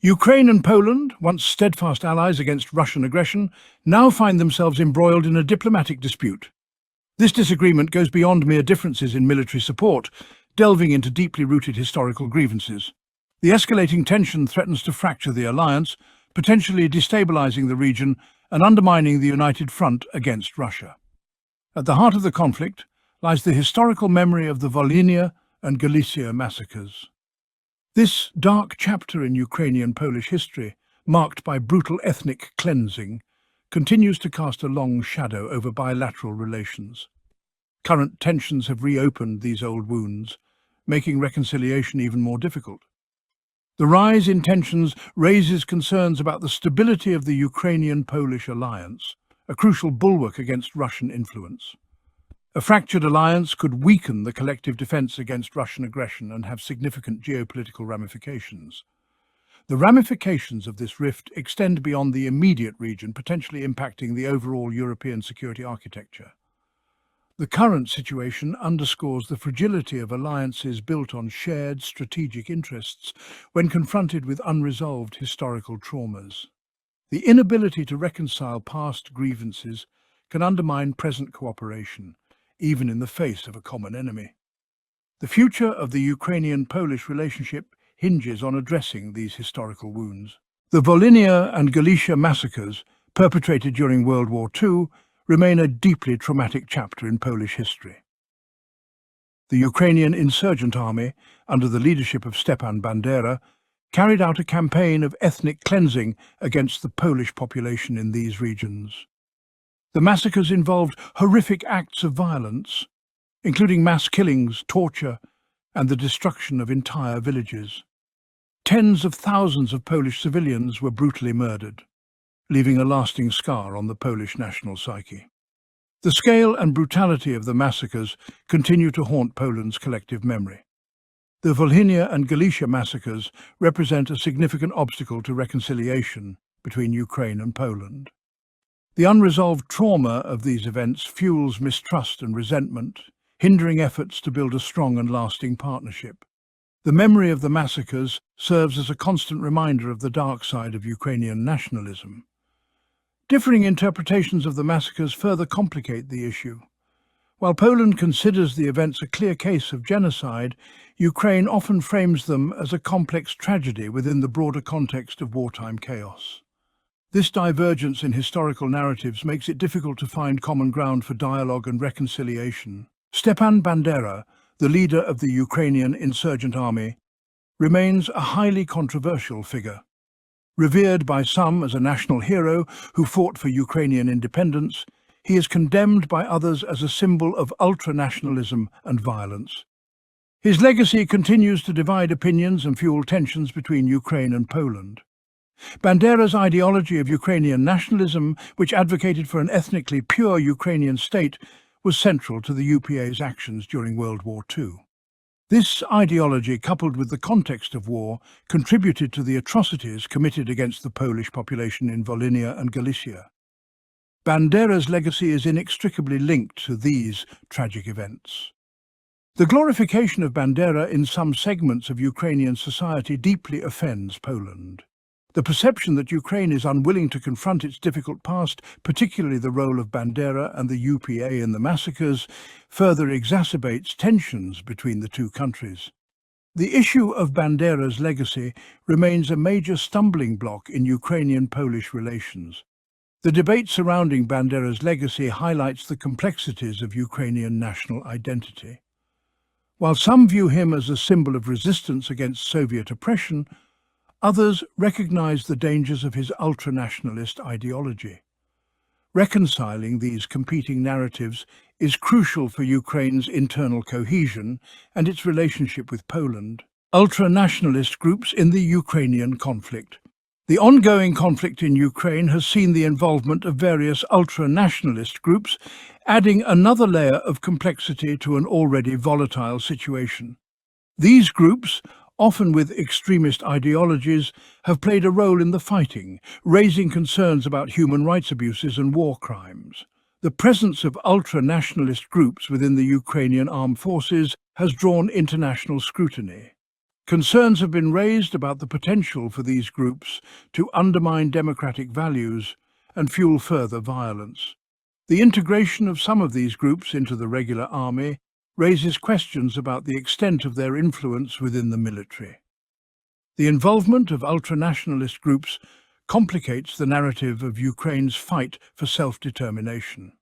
Ukraine and Poland, once steadfast allies against Russian aggression, now find themselves embroiled in a diplomatic dispute. This disagreement goes beyond mere differences in military support, delving into deeply rooted historical grievances. The escalating tension threatens to fracture the alliance, potentially destabilizing the region and undermining the united front against Russia. At the heart of the conflict lies the historical memory of the Volhynia and Galicia massacres. This dark chapter in Ukrainian-Polish history, marked by brutal ethnic cleansing, continues to cast a long shadow over bilateral relations. Current tensions have reopened these old wounds, making reconciliation even more difficult. The rise in tensions raises concerns about the stability of the Ukrainian-Polish alliance, a crucial bulwark against Russian influence. A fractured alliance could weaken the collective defense against Russian aggression and have significant geopolitical ramifications. The ramifications of this rift extend beyond the immediate region, potentially impacting the overall European security architecture. The current situation underscores the fragility of alliances built on shared strategic interests when confronted with unresolved historical traumas. The inability to reconcile past grievances can undermine present cooperation, even in the face of a common enemy. The future of the Ukrainian-Polish relationship hinges on addressing these historical wounds. The Volhynia and Galicia massacres, perpetrated during World War II, remain a deeply traumatic chapter in Polish history. The Ukrainian insurgent army, under the leadership of Stepan Bandera, carried out a campaign of ethnic cleansing against the Polish population in these regions. The massacres involved horrific acts of violence, including mass killings, torture, and the destruction of entire villages. Tens of thousands of Polish civilians were brutally murdered, leaving a lasting scar on the Polish national psyche. The scale and brutality of the massacres continue to haunt Poland's collective memory. The Volhynia and Galicia massacres represent a significant obstacle to reconciliation between Ukraine and Poland. The unresolved trauma of these events fuels mistrust and resentment, hindering efforts to build a strong and lasting partnership. The memory of the massacres serves as a constant reminder of the dark side of Ukrainian nationalism. Differing interpretations of the massacres further complicate the issue. While Poland considers the events a clear case of genocide, Ukraine often frames them as a complex tragedy within the broader context of wartime chaos. This divergence in historical narratives makes it difficult to find common ground for dialogue and reconciliation. Stepan Bandera, the leader of the Ukrainian insurgent army, remains a highly controversial figure. Revered by some as a national hero who fought for Ukrainian independence, he is condemned by others as a symbol of ultranationalism and violence. His legacy continues to divide opinions and fuel tensions between Ukraine and Poland. Bandera's ideology of Ukrainian nationalism, which advocated for an ethnically pure Ukrainian state, was central to the U.S.A.'s actions during World War II. This ideology, coupled with the context of war, contributed to the atrocities committed against the Polish population in Volhynia and Galicia. Bandera's legacy is inextricably linked to these tragic events. The glorification of Bandera in some segments of Ukrainian society deeply offends Poland. The perception that Ukraine is unwilling to confront its difficult past, particularly the role of Bandera and the U.S.A. in the massacres, further exacerbates tensions between the two countries. The issue of Bandera's legacy remains a major stumbling block in Ukrainian-Polish relations. The debate surrounding Bandera's legacy highlights the complexities of Ukrainian national identity. While some view him as a symbol of resistance against Soviet oppression, others recognize the dangers of his ultranationalist ideology. Reconciling these competing narratives is crucial for Ukraine's internal cohesion and its relationship with Poland. Ultranationalist groups in the Ukrainian conflict. The ongoing conflict in Ukraine has seen the involvement of various ultranationalist groups, adding another layer of complexity to an already volatile situation. These groups, often with extremist ideologies, have played a role in the fighting, raising concerns about human rights abuses and war crimes. The presence of ultra-nationalist groups within the Ukrainian armed forces has drawn international scrutiny. Concerns have been raised about the potential for these groups to undermine democratic values and fuel further violence. The integration of some of these groups into the regular army raises questions about the extent of their influence within the military. The involvement of ultranationalist groups complicates the narrative of Ukraine's fight for self-determination.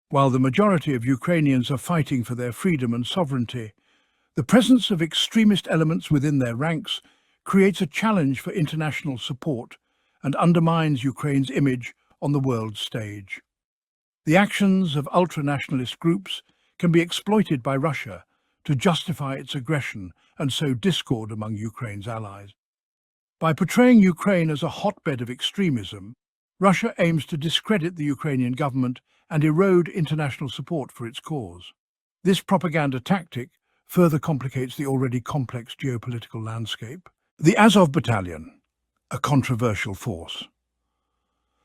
While the majority of Ukrainians are fighting for their freedom and sovereignty, the presence of extremist elements within their ranks creates a challenge for international support and undermines Ukraine's image on the world stage. The actions of ultranationalist groups can be exploited by Russia to justify its aggression and sow discord among Ukraine's allies. By portraying Ukraine as a hotbed of extremism, Russia aims to discredit the Ukrainian government and erode international support for its cause. This propaganda tactic further complicates the already complex geopolitical landscape. The Azov Battalion, a controversial force.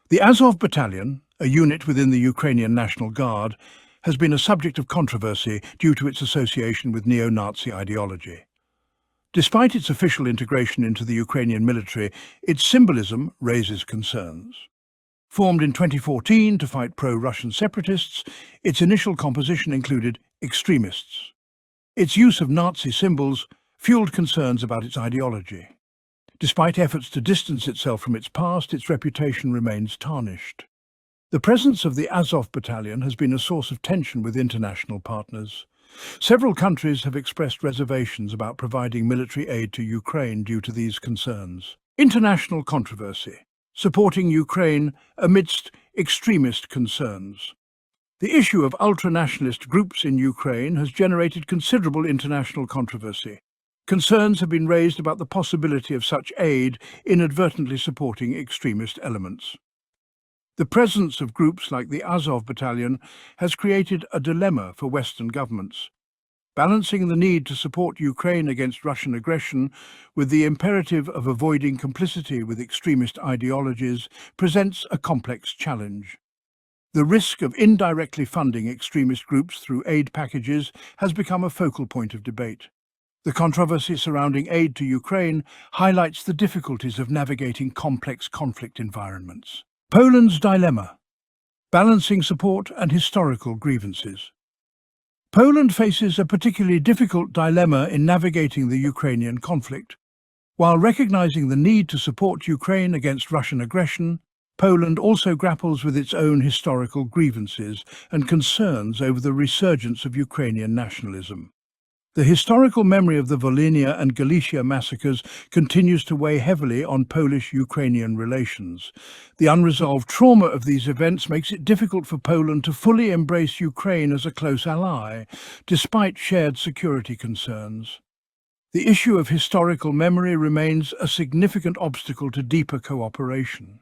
The Azov Battalion, a unit within the Ukrainian National Guard, has been a subject of controversy due to its association with neo-Nazi ideology. Despite its official integration into the Ukrainian military, its symbolism raises concerns. Formed in 2014 to fight pro-Russian separatists, its initial composition included extremists. Its use of Nazi symbols fueled concerns about its ideology. Despite efforts to distance itself from its past, its reputation remains tarnished. The presence of the Azov Battalion has been a source of tension with international partners. Several countries have expressed reservations about providing military aid to Ukraine due to these concerns. International controversy, supporting Ukraine amidst extremist concerns. The issue of ultranationalist groups in Ukraine has generated considerable international controversy. Concerns have been raised about the possibility of such aid inadvertently supporting extremist elements. The presence of groups like the Azov Battalion has created a dilemma for Western governments. Balancing the need to support Ukraine against Russian aggression with the imperative of avoiding complicity with extremist ideologies presents a complex challenge. The risk of indirectly funding extremist groups through aid packages has become a focal point of debate. The controversy surrounding aid to Ukraine highlights the difficulties of navigating complex conflict environments. Poland's dilemma: balancing support and historical grievances. Poland faces a particularly difficult dilemma in navigating the Ukrainian conflict. While recognizing the need to support Ukraine against Russian aggression, Poland also grapples with its own historical grievances and concerns over the resurgence of Ukrainian nationalism. The historical memory of the Volhynia and Galicia massacres continues to weigh heavily on Polish-Ukrainian relations. The unresolved trauma of these events makes it difficult for Poland to fully embrace Ukraine as a close ally, despite shared security concerns. The issue of historical memory remains a significant obstacle to deeper cooperation.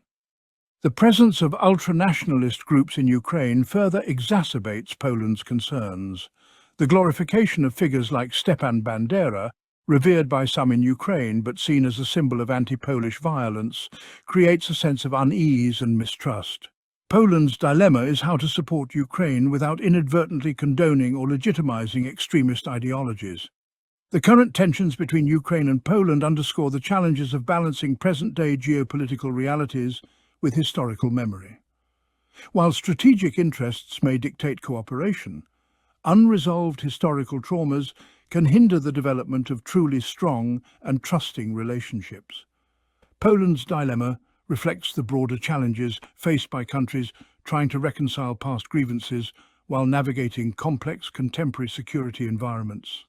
The presence of ultranationalist groups in Ukraine further exacerbates Poland's concerns. The glorification of figures like Stepan Bandera, revered by some in Ukraine but seen as a symbol of anti-Polish violence, creates a sense of unease and mistrust. Poland's dilemma is how to support Ukraine without inadvertently condoning or legitimizing extremist ideologies. The current tensions between Ukraine and Poland underscore the challenges of balancing present-day geopolitical realities with historical memory. While strategic interests may dictate cooperation, unresolved historical traumas can hinder the development of truly strong and trusting relationships. Poland's dilemma reflects the broader challenges faced by countries trying to reconcile past grievances while navigating complex contemporary security environments.